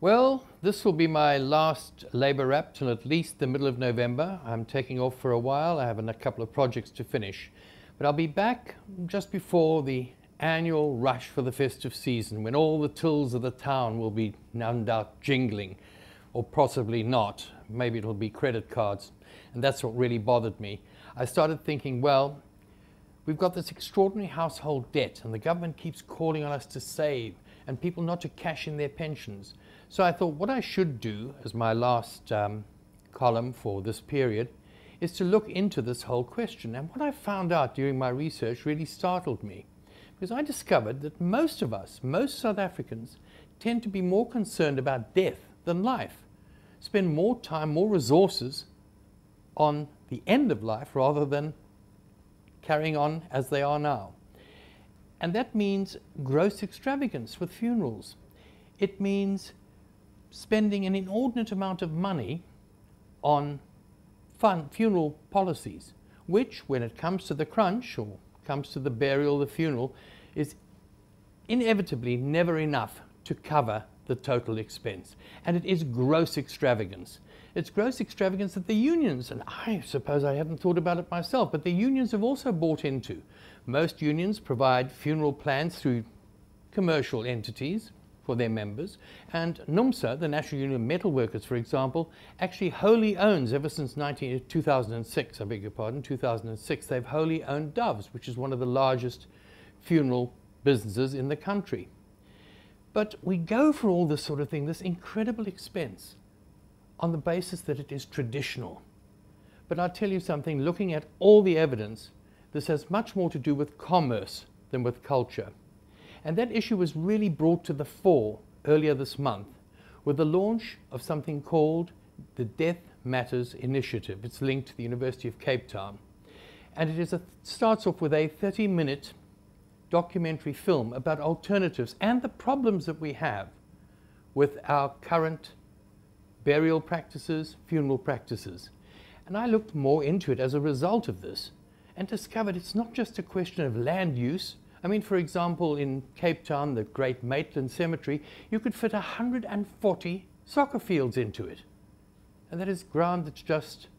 Well, this will be my last Labour wrap till at least the middle of November. I'm taking off for a while. I have a couple of projects to finish. But I'll be back just before the annual rush for the festive season, when all the tills of the town will be no doubt jingling, or possibly not. Maybe it'll be credit cards. And that's what really bothered me. I started thinking, well, we've got this extraordinary household debt, and the government keeps calling on us to save and people not to cash in their pensions. So I thought what I should do as my last column for this period is to look into this whole question. And what I found out during my research really startled me, because I discovered that most of us, most South Africans, tend to be more concerned about death than life, spend more time, more resources on the end of life rather than carrying on as they are now. And that means gross extravagance with funerals. It means spending an inordinate amount of money on funeral policies, which, when it comes to the crunch, or comes to the burial, the funeral, is inevitably never enough to cover the total expense. And it is gross extravagance. It's gross extravagance that the unions, and I suppose I hadn't thought about it myself, but the unions have also bought into. Most unions provide funeral plans through commercial entities for their members, and NUMSA, the National Union of Metal Workers, for example, actually wholly owns, ever since 2006, I beg your pardon, 2006, they've wholly owned Doves, which is one of the largest funeral businesses in the country. But we go for all this sort of thing, this incredible expense, on the basis that it is traditional. But I'll tell you something, looking at all the evidence, this has much more to do with commerce than with culture. And that issue was really brought to the fore earlier this month with the launch of something called the Death Matters Initiative. It's linked to the University of Cape Town. And it starts off with a 30-minute documentary film about alternatives and the problems that we have with our current burial practices, funeral practices. And I looked more into it as a result of this and discovered it's not just a question of land use. I mean, for example, in Cape Town, the great Maitland Cemetery, you could fit 140 soccer fields into it. And that is ground that's just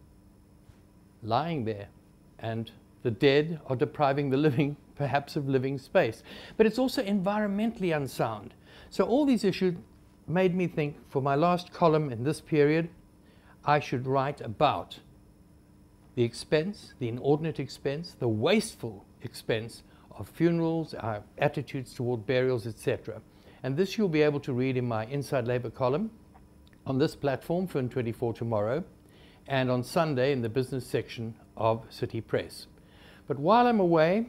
lying there. And the dead are depriving the living, perhaps, of living space. But it's also environmentally unsound. So all these issues made me think, for my last column in this period, I should write about the expense, the inordinate expense, the wasteful expense of funerals, our attitudes toward burials, etc. And this you'll be able to read in my Inside Labour column on this platform, Fin24 tomorrow, and on Sunday in the business section of City Press. But while I'm away,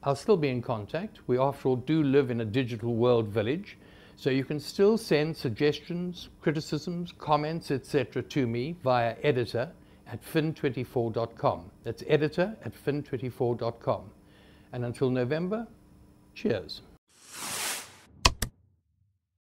I'll still be in contact. We, after all, do live in a digital world village, so you can still send suggestions, criticisms, comments, etc. to me via editor@fin24.com. That's editor@fin24.com. And until November, cheers.